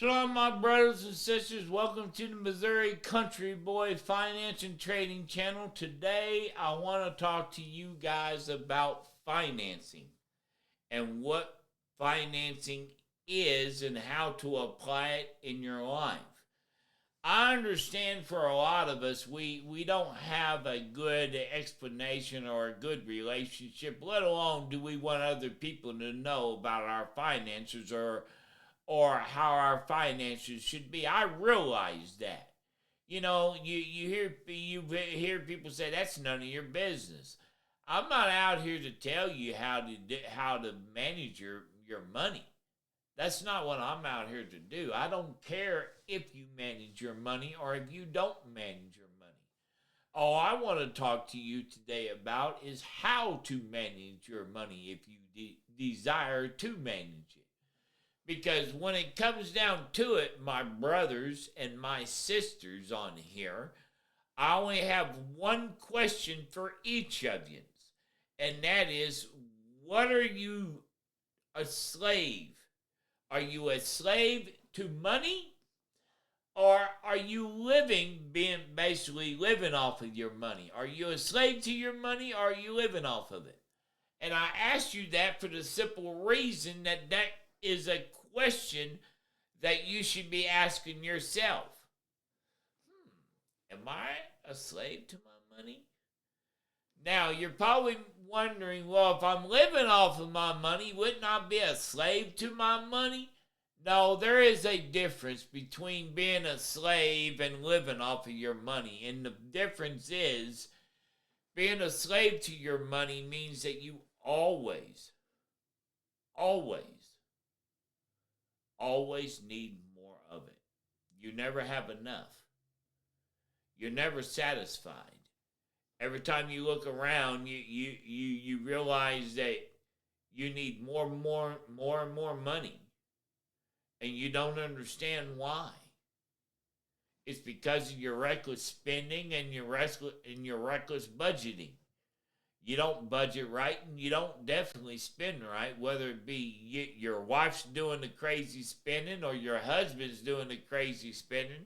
Shalom, my brothers and sisters. Welcome to the Missouri Country Boy Finance and Trading Channel. Today, I want to talk to you guys about financing and what financing is and how to apply it in your life. I understand for a lot of us, we don't have a good explanation or a good relationship, let alone do we want other people to know about our finances or how our finances should be. I realize that. You hear people say that's none of your business. I'm not out here to tell you how to manage your money. That's not what I'm out here to do. I don't care if you manage your money or if you don't manage your money. All I want to talk to you today about is how to manage your money if you desire to manage it. Because when it comes down to it, my brothers and my sisters on here, I only have one question for each of you. And that is, what are you a slave? Are you a slave to money? Or are you basically living off of your money? Are you a slave to your money or are you living off of it? And I ask you that for the simple reason that is a question that you should be asking yourself. Am I a slave to my money? Now, you're probably wondering, well, if I'm living off of my money, wouldn't I be a slave to my money? No, there is a difference between being a slave and living off of your money. And the difference is, being a slave to your money means that you always need more of it. You never have enough. You're never satisfied. Every time you look around, you realize that you need more and more money. And you don't understand why. It's because of your reckless spending and your reckless budgeting. You don't budget right, and you don't definitely spend right, whether it be your wife's doing the crazy spending or your husband's doing the crazy spending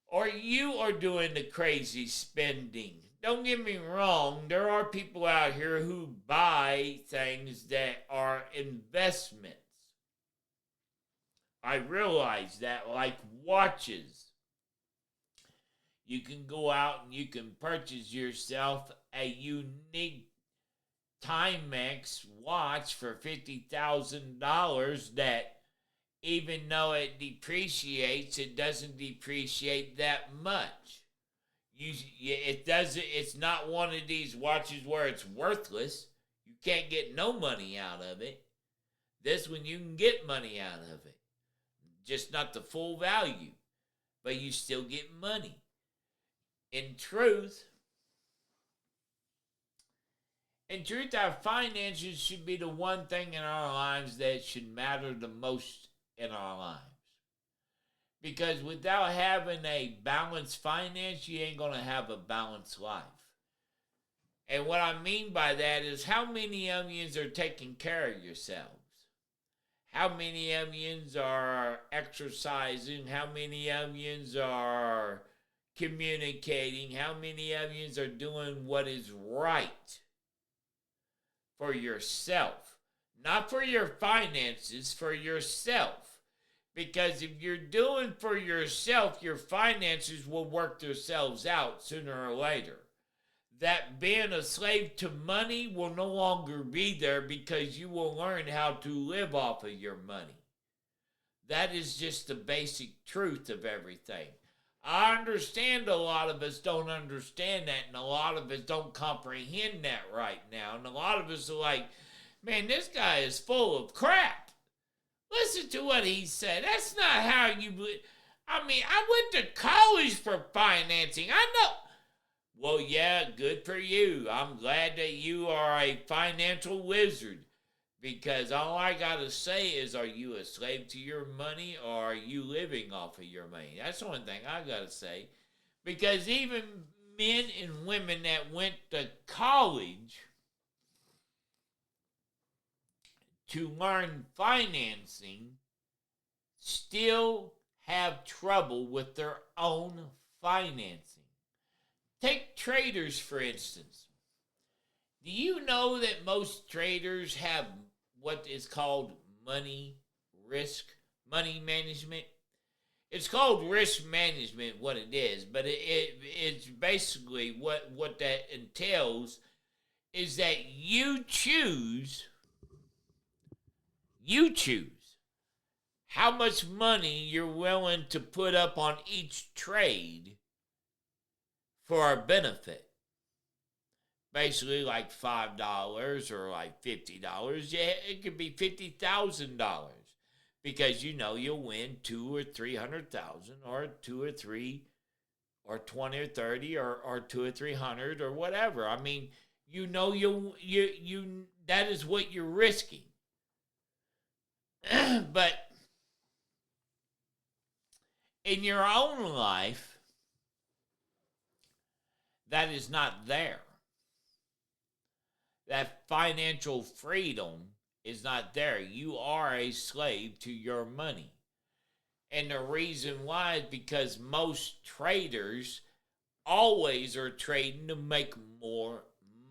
or you are doing the crazy spending. Don't get me wrong, there are people out here who buy things that are investments. I realize that, like watches. You can go out and you can purchase yourself a unique Timex watch for $50,000 that, even though it depreciates, it doesn't depreciate that much. It's not one of these watches where it's worthless. You can't get no money out of it. This one you can get money out of it. Just not the full value, but you still get money. In truth, our finances should be the one thing in our lives that should matter the most in our lives. Because without having a balanced finance, you ain't going to have a balanced life. And what I mean by that is, how many of you are taking care of yourselves? How many of you are exercising? How many of you are communicating? How many of you are doing what is right for yourself? Not for your finances, for yourself. Because if you're doing for yourself, your finances will work themselves out sooner or later. That being a slave to money will no longer be there because you will learn how to live off of your money. That is just the basic truth of everything. I understand a lot of us don't understand that, and a lot of us don't comprehend that right now. And a lot of us are like, man, this guy is full of crap. Listen to what he said. That's not how you... I mean, I went to college for financing. I know... Well, yeah, good for you. I'm glad that you are a financial wizard. Because all I got to say is, are you a slave to your money or are you living off of your money? That's the only thing I got to say. Because even men and women that went to college to learn financing still have trouble with their own financing. Take traders, for instance. Do you know that most traders have what is called money management? It's called risk management, what it is, but it's basically what that entails is that you choose how much money you're willing to put up on each trade for our benefit. Basically, like $5 or like $50. Yeah, it could be $50,000 because you know you'll win 2 or 300,000, or 2 or 3, or 20 or 30, or 2 or 300, or whatever. I mean, you know you that is what you're risking. But in your own life, that is not there. That financial freedom is not there. You are a slave to your money. And the reason why is because most traders always are trading to make more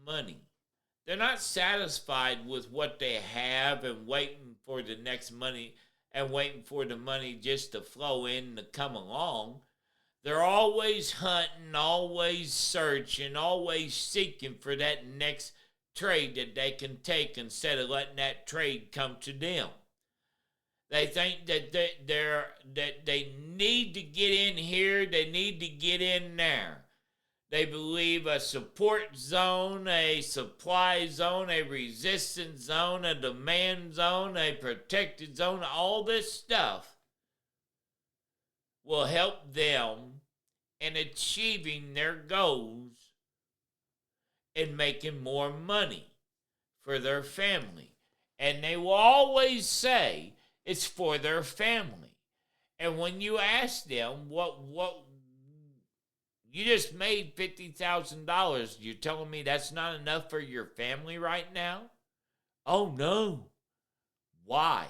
money. They're not satisfied with what they have and waiting for the next money and waiting for the money just to flow in to come along. They're always hunting, always searching, always seeking for that next trade that they can take instead of letting that trade come to them. They think that they need to get in here, they need to get in there. They believe a support zone, a supply zone, a resistance zone, a demand zone, a protected zone, all this stuff will help them in achieving their goals and making more money for their family. And they will always say it's for their family. And when you ask them what you just made $50,000, you're telling me that's not enough for your family right now? Oh no. Why?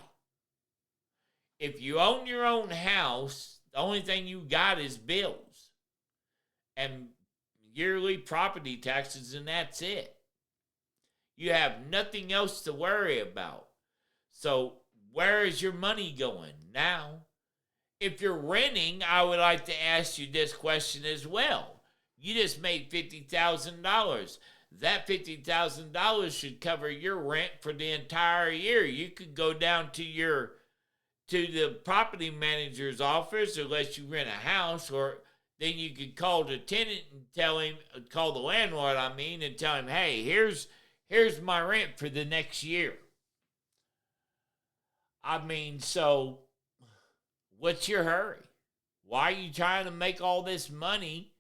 If you own your own house, the only thing you got is bills and yearly property taxes, and that's it. You have nothing else to worry about. So where is your money going now? If you're renting, I would like to ask you this question as well. You just made $50,000. That $50,000 should cover your rent for the entire year. You could go down to the property manager's office, unless you rent a house, or then you could call the tenant and call the landlord, and tell him, hey, here's my rent for the next year. So what's your hurry? Why are you trying to make all this money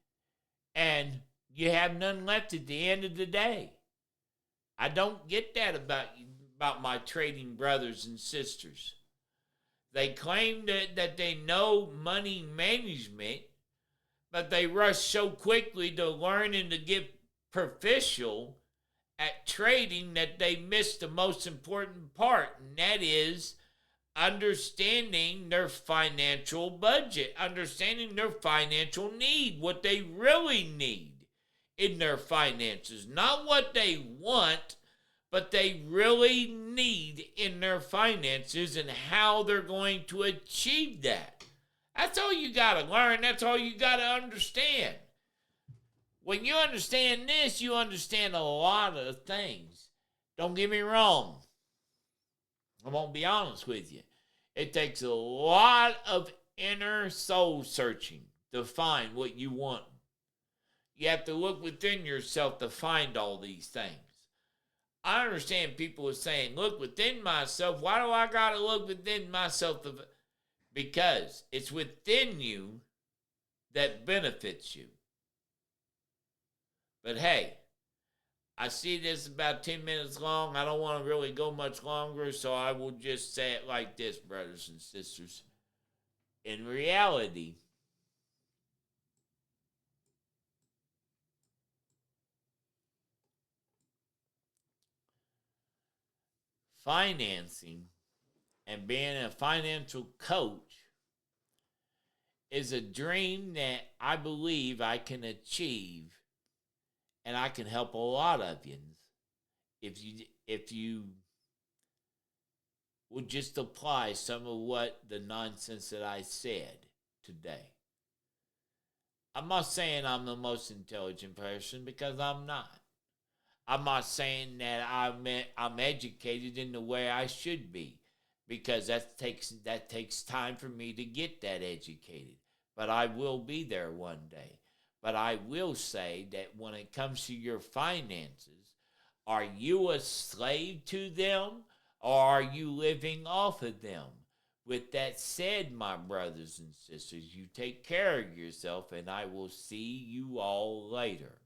and you have none left at the end of the day? I don't get that about my trading brothers and sisters. They claim that they know money management, but they rush so quickly to learn and to get proficient at trading that they miss the most important part, and that is understanding their financial budget, understanding their financial need, what they really need in their finances. Not what they want, but they really need in their finances and how they're going to achieve that. That's all you got to learn. That's all you got to understand. When you understand this, you understand a lot of things. Don't get me wrong. I'm going to be honest with you. It takes a lot of inner soul searching to find what you want. You have to look within yourself to find all these things. I understand people are saying, look within myself. Why do I got to look within myself? Because it's within you that benefits you. But hey, I see this about 10 minutes long. I don't want to really go much longer, so I will just say it like this, brothers and sisters. In reality, financing and being a financial coach is a dream that I believe I can achieve, and I can help a lot of you if you would just apply some of what the nonsense that I said today. I'm not saying I'm the most intelligent person, because I'm not. I'm not saying that I'm educated in the way I should be, because that takes time for me to get that educated. But I will be there one day. But I will say that when it comes to your finances, are you a slave to them, or are you living off of them? With that said, my brothers and sisters, you take care of yourself, and I will see you all later.